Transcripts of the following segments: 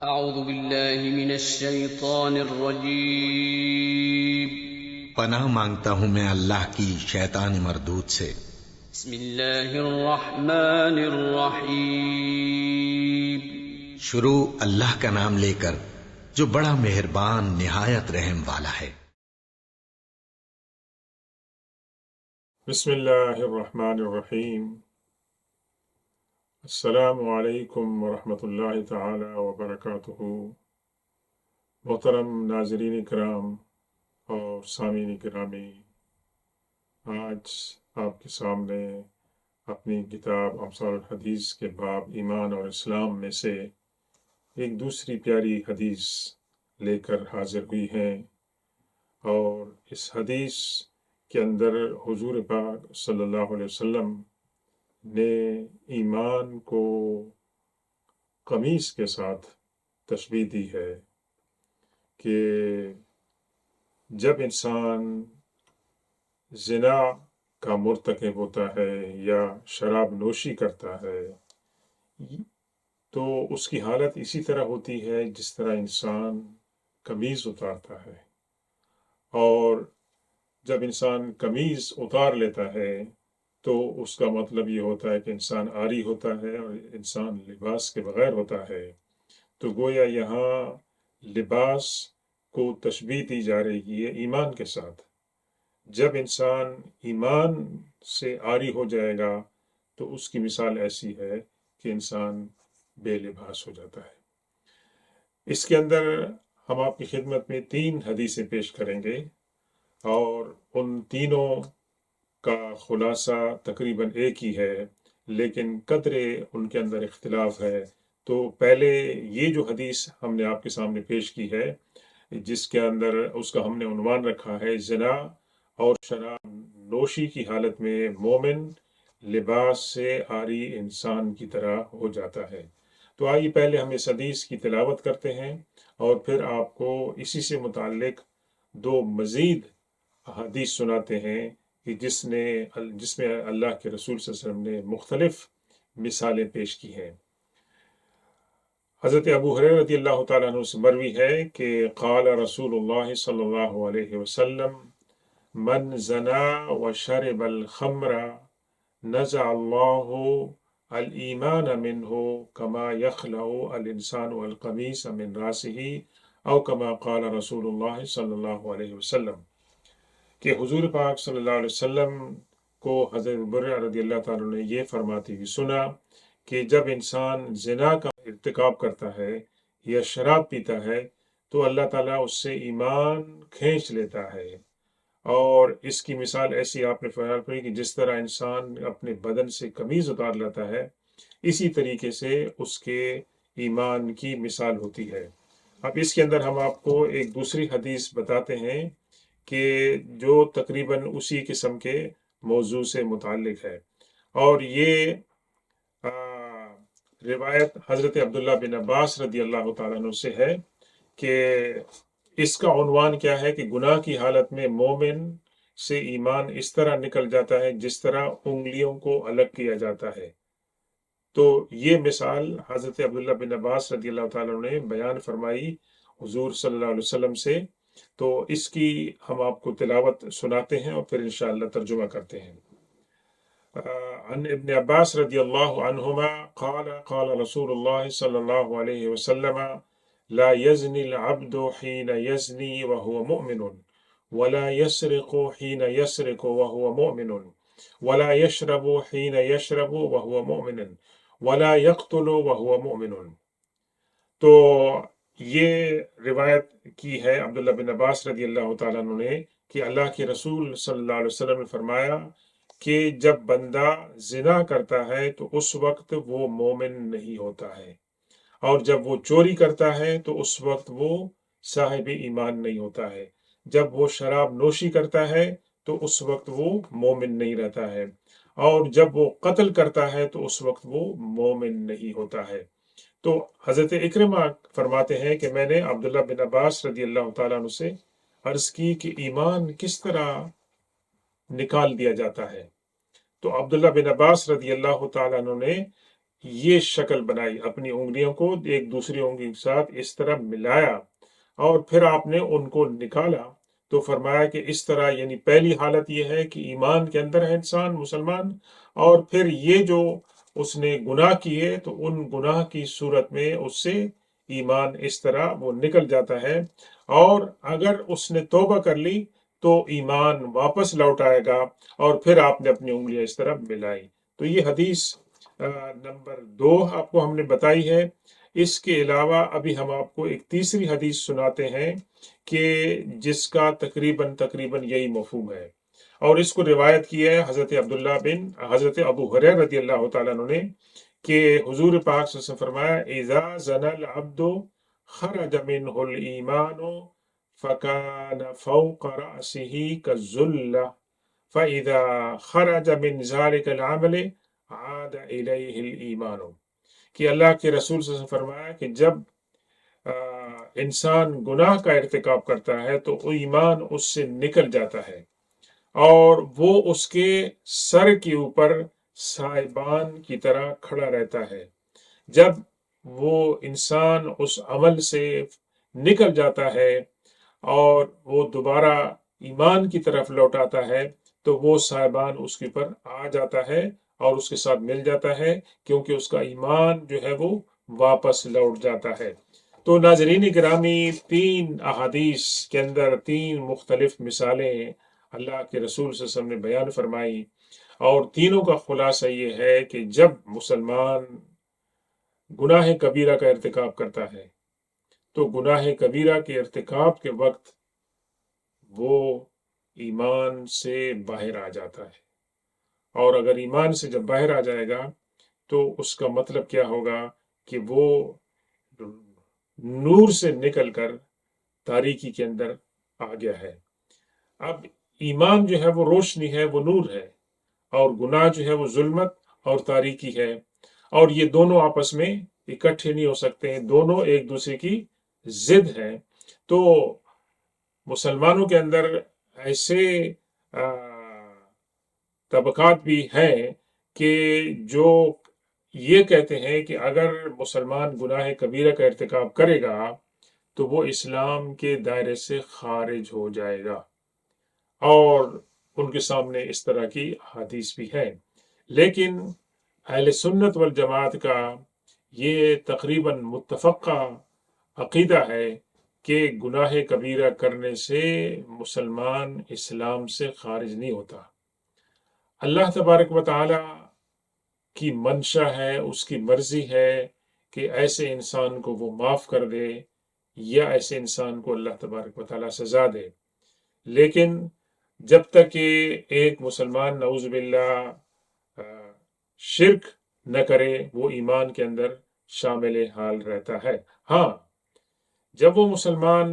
اعوذ باللہ من الشیطان الرجیم۔ پناہ مانگتا ہوں میں اللہ کی شیطان مردود سے۔ بسم اللہ الرحمن الرحیم۔ شروع اللہ کا نام لے کر جو بڑا مہربان نہایت رحم والا ہے۔ بسم اللہ الرحمن الرحیم۔ السلام علیکم ورحمۃ اللہ تعالی وبرکاتہ۔ محترم ناظرین کرام اور سامعین گرامی، آج آپ کے سامنے اپنی کتاب امثال الحدیث کے باب ایمان اور اسلام میں سے ایک دوسری پیاری حدیث لے کر حاضر ہوئی ہیں، اور اس حدیث کے اندر حضور پاک صلی اللہ علیہ وسلم نے ایمان کو قمیص کے ساتھ تشبیہ دی ہے کہ جب انسان زنا کا مرتکب ہوتا ہے یا شراب نوشی کرتا ہے تو اس کی حالت اسی طرح ہوتی ہے جس طرح انسان قمیض اتارتا ہے، اور جب انسان قمیض اتار لیتا ہے تو اس کا مطلب یہ ہوتا ہے کہ انسان عاری ہوتا ہے اور انسان لباس کے بغیر ہوتا ہے۔ تو گویا یہاں لباس کو تشبیہ دی جا رہی ہے ایمان کے ساتھ۔ جب انسان ایمان سے عاری ہو جائے گا تو اس کی مثال ایسی ہے کہ انسان بے لباس ہو جاتا ہے۔ اس کے اندر ہم آپ کی خدمت میں 3 حدیثیں پیش کریں گے، اور ان تینوں کا خلاصہ تقریباً ایک ہی ہے، لیکن قدرے ان کے اندر اختلاف ہے۔ تو پہلے یہ جو حدیث ہم نے آپ کے سامنے پیش کی ہے، جس کے اندر اس کا ہم نے عنوان رکھا ہے زنا اور شراب نوشی کی حالت میں مومن لباس سے عاری انسان کی طرح ہو جاتا ہے۔ تو آئیے پہلے ہم اس حدیث کی تلاوت کرتے ہیں اور پھر آپ کو اسی سے متعلق 2 مزید حدیث سناتے ہیں کہ جس میں اللہ کے رسول صلی اللہ علیہ وسلم نے مختلف مثالیں پیش کی ہیں۔ حضرت ابو ہریرہ رضی اللہ تعالیٰ عنہ سے مروی ہے کہ قال رسول اللہ صلی اللہ علیہ وسلم من زنا وشرب الخمر نزع اللہ الایمان منہ کما یخلع الانسان القمیص من راسہ او کما قال رسول اللہ صلی اللہ علیہ وسلم، کہ حضور پاک صلی اللہ علیہ وسلم کو حضرت برہ رضی اللہ تعالیٰ نے یہ فرماتے ہوئے سنا کہ جب انسان زنا کا ارتکاب کرتا ہے یا شراب پیتا ہے تو اللہ تعالیٰ اس سے ایمان کھینچ لیتا ہے، اور اس کی مثال ایسی آپ نے خیال کری کہ جس طرح انسان اپنے بدن سے قمیض اتار لیتا ہے، اسی طریقے سے اس کے ایمان کی مثال ہوتی ہے۔ اب اس کے اندر ہم آپ کو ایک دوسری حدیث بتاتے ہیں کہ جو تقریباً اسی قسم کے موضوع سے متعلق ہے، اور یہ روایت حضرت عبداللہ بن عباس رضی اللہ تعالیٰ عنہ سے ہے کہ اس کا عنوان کیا ہے کہ گناہ کی حالت میں مومن سے ایمان اس طرح نکل جاتا ہے جس طرح انگلیوں کو الگ کیا جاتا ہے۔ تو یہ مثال حضرت عبداللہ بن عباس رضی اللہ تعالیٰ عنہ نے بیان فرمائی حضور صلی اللہ علیہ وسلم سے، تو اس کی ہم آپ کو تلاوت سناتے ہیں اور پھر انشاءاللہ ترجمہ کرتے ہیں۔ عن ابن عباس رضی اللہ عنہما قال قال رسول اللہ صلی اللہ علیہ وسلم لا يزني العبد حين يزني وهو مؤمن ولا يسرق حين يسرق وهو مؤمن ولا يشرب حين يشرب وهو مؤمن ولا يقتل وهو مؤمن۔ تو یہ روایت کی ہے عبداللہ بن عباس رضی اللہ تعالیٰ عنہ نے کہ اللہ کے رسول صلی اللہ علیہ وسلم نے فرمایا کہ جب بندہ زنا کرتا ہے تو اس وقت وہ مومن نہیں ہوتا ہے، اور جب وہ چوری کرتا ہے تو اس وقت وہ صاحب ایمان نہیں ہوتا ہے، جب وہ شراب نوشی کرتا ہے تو اس وقت وہ مومن نہیں رہتا ہے، اور جب وہ قتل کرتا ہے تو اس وقت وہ مومن نہیں ہوتا ہے۔ تو حضرت اکرمہ فرماتے ہیں کہ میں نے عبداللہ بن عباس رضی اللہ تعالیٰ عنہ سے عرض کی کہ ایمان کس طرح نکال دیا جاتا ہے؟ تو عبداللہ بن عباس رضی اللہ تعالیٰ عنہ نے یہ شکل بنائی، اپنی انگلیوں کو ایک دوسری انگلی کے ساتھ اس طرح ملایا اور پھر آپ نے ان کو نکالا، تو فرمایا کہ اس طرح، یعنی پہلی حالت یہ ہے کہ ایمان کے اندر ہے انسان مسلمان، اور پھر یہ جو اس نے گناہ کیے تو ان گناہ کی صورت میں اس سے ایمان اس طرح وہ نکل جاتا ہے، اور اگر اس نے توبہ کر لی تو ایمان واپس لوٹ آئے گا، اور پھر آپ نے اپنی انگلیاں اس طرح ملائی۔ تو یہ حدیث نمبر 2 آپ کو ہم نے بتائی ہے۔ اس کے علاوہ ابھی ہم آپ کو ایک تیسری حدیث سناتے ہیں کہ جس کا تقریباً یہی مفہوم ہے، اور اس کو روایت کی ہے حضرت ابو ہریرہ رضی اللہ تعالیٰ عنہ نے، کہ حضور پاک صلی اللہ علیہ وسلم فرمایا اذا زنى العبد خرج منه الایمان فكان فوق رأسه كالذلة فإذا خرج من ذلك العمل عاد إليه الإيمان، کہ اللہ کے رسول صلی اللہ علیہ وسلم فرمایا کہ جب انسان گناہ کا ارتکاب کرتا ہے تو ایمان اس سے نکل جاتا ہے، اور وہ اس کے سر کے اوپر سائبان کی طرح کھڑا رہتا ہے۔ جب وہ انسان اس عمل سے نکل جاتا ہے اور وہ دوبارہ ایمان کی طرف لوٹ آتا ہے تو وہ سائبان اس کے اوپر آ جاتا ہے اور اس کے ساتھ مل جاتا ہے، کیونکہ اس کا ایمان جو ہے وہ واپس لوٹ جاتا ہے۔ تو ناظرین گرامی، 3 احادیث کے اندر 3 مختلف مثالیں اللہ کے رسول صلی اللہ علیہ وسلم نے بیان فرمائی، اور تینوں کا خلاصہ یہ ہے کہ جب مسلمان گناہ کبیرہ کا ارتکاب کرتا ہے تو گناہ کبیرہ کے ارتکاب کے وقت وہ ایمان سے باہر آ جاتا ہے، اور اگر ایمان سے جب باہر آ جائے گا تو اس کا مطلب کیا ہوگا کہ وہ نور سے نکل کر تاریکی کے اندر آ گیا ہے۔ اب ایمان جو ہے وہ روشنی ہے، وہ نور ہے، اور گناہ جو ہے وہ ظلمت اور تاریکی ہے، اور یہ دونوں آپس میں اکٹھے نہیں ہو سکتے ہیں، دونوں ایک دوسرے کی ضد ہیں۔ تو مسلمانوں کے اندر ایسے طبقات بھی ہیں کہ جو یہ کہتے ہیں کہ اگر مسلمان گناہ کبیرہ کا ارتکاب کرے گا تو وہ اسلام کے دائرے سے خارج ہو جائے گا، اور ان کے سامنے اس طرح کی حدیث بھی ہے۔ لیکن اہل سنت والجماعت کا یہ تقریباً متفقہ عقیدہ ہے کہ گناہ کبیرہ کرنے سے مسلمان اسلام سے خارج نہیں ہوتا۔ اللہ تبارک و تعالی کی منشا ہے، اس کی مرضی ہے کہ ایسے انسان کو وہ معاف کر دے یا ایسے انسان کو اللہ تبارک و تعالی سزا دے، لیکن جب تک کہ ایک مسلمان نعوذ باللہ شرک نہ کرے وہ ایمان کے اندر شامل حال رہتا ہے۔ ہاں، جب وہ مسلمان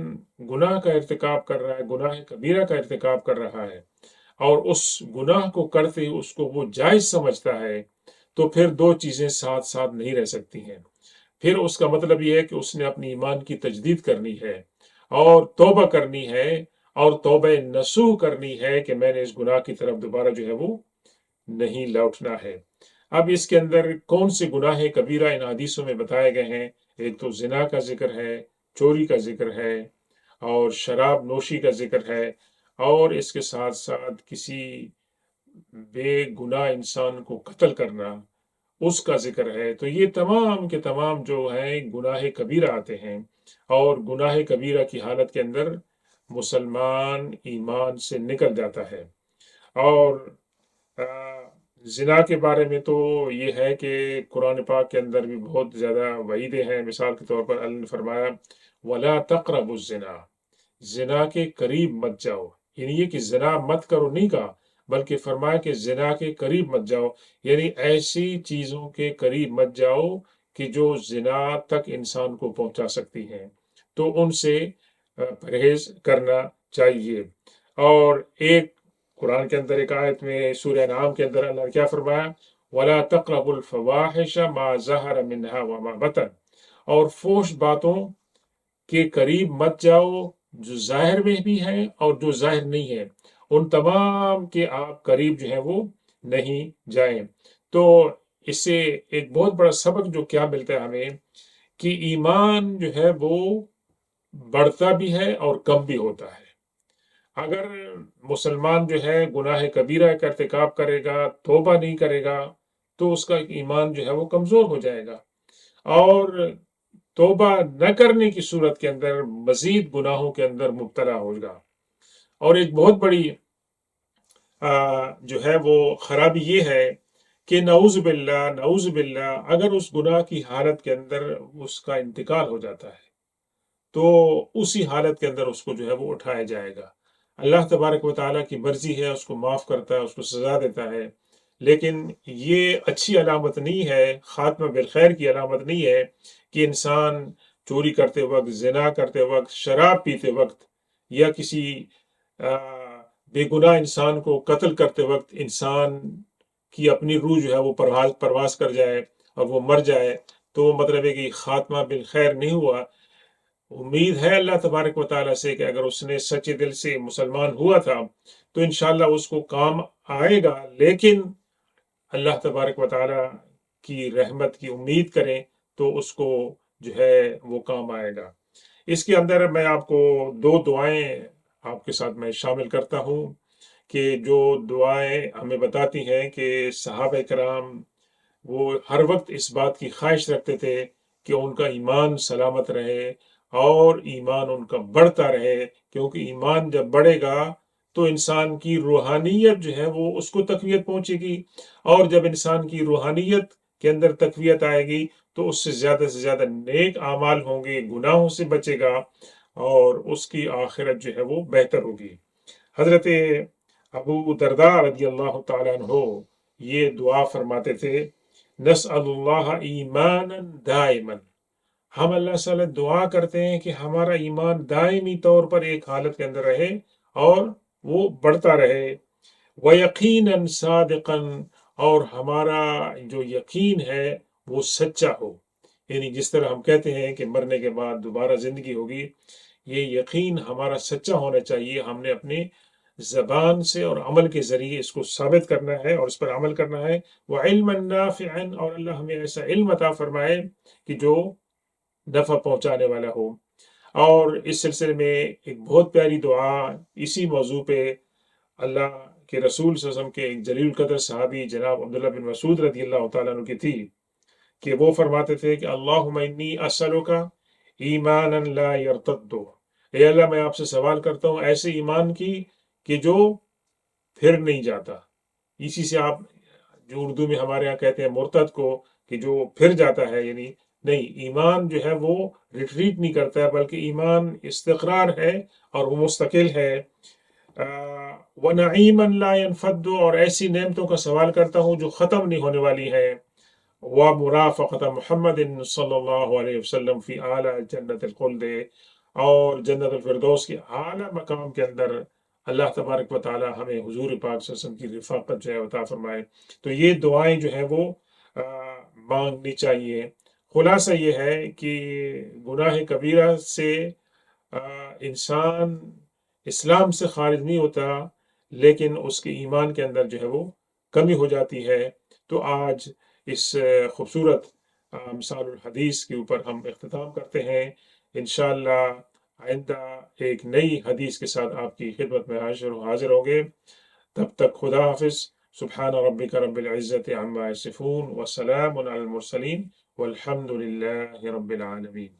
گناہ کا ارتکاب کر رہا ہے، گناہ کبیرہ کا ارتکاب کر رہا ہے، اور اس گناہ کو کرتے اس کو وہ جائز سمجھتا ہے، تو پھر 2 چیزیں ساتھ ساتھ نہیں رہ سکتی ہیں۔ پھر اس کا مطلب یہ ہے کہ اس نے اپنی ایمان کی تجدید کرنی ہے اور توبہ کرنی ہے، اور توبہ نصوح کرنی ہے کہ میں نے اس گناہ کی طرف دوبارہ جو ہے وہ نہیں لوٹنا ہے۔ اب اس کے اندر کون سے گناہ کبیرہ ان حدیثوں میں بتائے گئے ہیں؟ ایک تو زنا کا ذکر ہے، چوری کا ذکر ہے، اور شراب نوشی کا ذکر ہے، اور اس کے ساتھ ساتھ کسی بے گناہ انسان کو قتل کرنا، اس کا ذکر ہے۔ تو یہ تمام کے تمام جو ہیں گناہ کبیرہ آتے ہیں، اور گناہ کبیرہ کی حالت کے اندر مسلمان ایمان سے نکل جاتا ہے۔ اور زنا کے بارے میں تو یہ ہے کہ قرآن پاک کے اندر بھی بہت زیادہ وعیدیں ہیں۔ مثال کے طور پر اللہ نے فرمایا وَلَا تَقْرَبُوا الزِّنَا، زنا کے قریب مت جاؤ، یعنی یہ کہ زنا مت کرو نہیں کہا، بلکہ فرمایا کہ زنا کے قریب مت جاؤ، یعنی ایسی چیزوں کے قریب مت جاؤ کہ جو زنا تک انسان کو پہنچا سکتی ہیں، تو ان سے پرہیز کرنا چاہیے۔ اور ایک قرآن کے اندر ایک آیت میں سورہ انعام کے اندر اللہ نے کیا فرمایا وَلَا تَقْرَبُوا الْفَوَاحِشَ مَا ظَهَرَ مِنْهَا وَمَا بَطَنَ، اور فحش باتوں کے قریب مت جاؤ جو ظاہر میں بھی ہیں اور جو ظاہر نہیں ہے، ان تمام کے آپ قریب جو ہے وہ نہیں جائیں۔ تو اس سے ایک بہت بڑا سبق جو کیا ملتا ہے ہمیں کہ ایمان جو ہے وہ بڑھتا بھی ہے اور کم بھی ہوتا ہے۔ اگر مسلمان جو ہے گناہ کبیرہ کا ارتکاب کرے گا، توبہ نہیں کرے گا، تو اس کا ایمان جو ہے وہ کمزور ہو جائے گا، اور توبہ نہ کرنے کی صورت کے اندر مزید گناہوں کے اندر مبتلا ہوگا۔ اور ایک بہت بڑی جو ہے وہ خرابی یہ ہے کہ نعوذ باللہ اگر اس گناہ کی حالت کے اندر اس کا انتقال ہو جاتا ہے تو اسی حالت کے اندر اس کو جو ہے وہ اٹھایا جائے گا۔ اللہ تبارک و تعالیٰ کی مرضی ہے، اس کو معاف کرتا ہے، اس کو سزا دیتا ہے، لیکن یہ اچھی علامت نہیں ہے، خاتمہ بالخیر کی علامت نہیں ہے کہ انسان چوری کرتے وقت، زنا کرتے وقت، شراب پیتے وقت، یا کسی بے گناہ انسان کو قتل کرتے وقت انسان کی اپنی روح جو ہے وہ پرواز کر جائے اور وہ مر جائے، تو مطلب ہے کہ خاتمہ بالخیر نہیں ہوا۔ امید ہے اللہ تبارک و تعالیٰ سے کہ اگر اس نے سچے دل سے مسلمان ہوا تھا تو انشاءاللہ اس کو کام آئے گا، لیکن اللہ تبارک و تعالیٰ کی رحمت کی امید کریں تو اس کو جو ہے وہ کام آئے گا۔ اس کے اندر میں آپ کو 2 دعائیں آپ کے ساتھ میں شامل کرتا ہوں کہ جو دعائیں ہمیں بتاتی ہیں کہ صحابہ کرام وہ ہر وقت اس بات کی خواہش رکھتے تھے کہ ان کا ایمان سلامت رہے اور ایمان ان کا بڑھتا رہے، کیونکہ ایمان جب بڑھے گا تو انسان کی روحانیت جو ہے وہ اس کو تقویت پہنچے گی، اور جب انسان کی روحانیت کے اندر تقویت آئے گی تو اس سے زیادہ نیک اعمال ہوں گے، گناہوں سے بچے گا، اور اس کی آخرت جو ہے وہ بہتر ہوگی۔ حضرت ابو درداء رضی اللہ تعالیٰ عنہ یہ دعا فرماتے تھے، نسأل اللہ ایمانا دائما، ہم اللہ سے دعا کرتے ہیں کہ ہمارا ایمان دائمی طور پر ایک حالت کے اندر رہے اور وہ بڑھتا رہے، وَيَقِينًا صَادِقًا، اور ہمارا جو یقین ہے وہ سچا ہو، یعنی جس طرح ہم کہتے ہیں کہ مرنے کے بعد دوبارہ زندگی ہوگی، یہ یقین ہمارا سچا ہونا چاہیے۔ ہم نے اپنی زبان سے اور عمل کے ذریعے اس کو ثابت کرنا ہے اور اس پر عمل کرنا ہے۔ وَعِلْمًا نَافِعًا، اور اللہ ہمیں ایسا علم عطا فرمائے کہ جو نفع پہنچانے والا ہو۔ اور اس سلسلے میں ایک بہت پیاری دعا اسی موضوع پہ اللہ کے رسول صلی اللہ علیہ وسلم کے ایک جلیل القدر صحابی جناب عبداللہ بن مسعود رضی اللہ تعالیٰ عنہ کی تھی کہ وہ فرماتے تھے کہ اللہم انی اسألک ایمانا لا یرتد، اے اللہ میں آپ سے سوال کرتا ہوں ایسے ایمان کی کہ جو پھر نہیں جاتا۔ اسی سے آپ جو اردو میں ہمارے ہاں کہتے ہیں مرتد کو، کہ جو پھر جاتا ہے، یعنی نہیں، ایمان جو ہے وہ ریٹریٹ نہیں کرتا ہے بلکہ ایمان استقرار ہے اور وہ مستقل ہے۔ وَنَعِيمًا لَا يَنْفَدُّ، اور ایسی نعمتوں کا سوال کرتا ہوں جو ختم نہیں ہونے والی ہے۔ وَمُرَافَقَةَ مُحَمَّدٍ صلی اللہ علیہ وسلم فی اعلیٰ جنت الخلد، اور جنت الفردوس کے اعلیٰ مقام کے اندر اللہ تبارک و تعالی ہمیں حضور پاک صلی اللہ علیہ وسلم کی رفاقت جو ہے عطا فرمائے۔ تو یہ دعائیں جو ہیں وہ مانگنی چاہیے۔ خلاصہ یہ ہے کہ گناہ کبیرہ سے انسان اسلام سے خارج نہیں ہوتا، لیکن اس کے ایمان کے اندر جو ہے وہ کمی ہو جاتی ہے۔ تو آج اس خوبصورت امثال الحدیث کے اوپر ہم اختتام کرتے ہیں۔ انشاءاللہ آئندہ ایک نئی حدیث کے ساتھ آپ کی خدمت میں حاضر ہوں گے۔ تب تک خدا حافظ۔ سبحان ربک رب العزت عما یصفون، وسلام علی المرسلین، والحمد للہ رب العالمین۔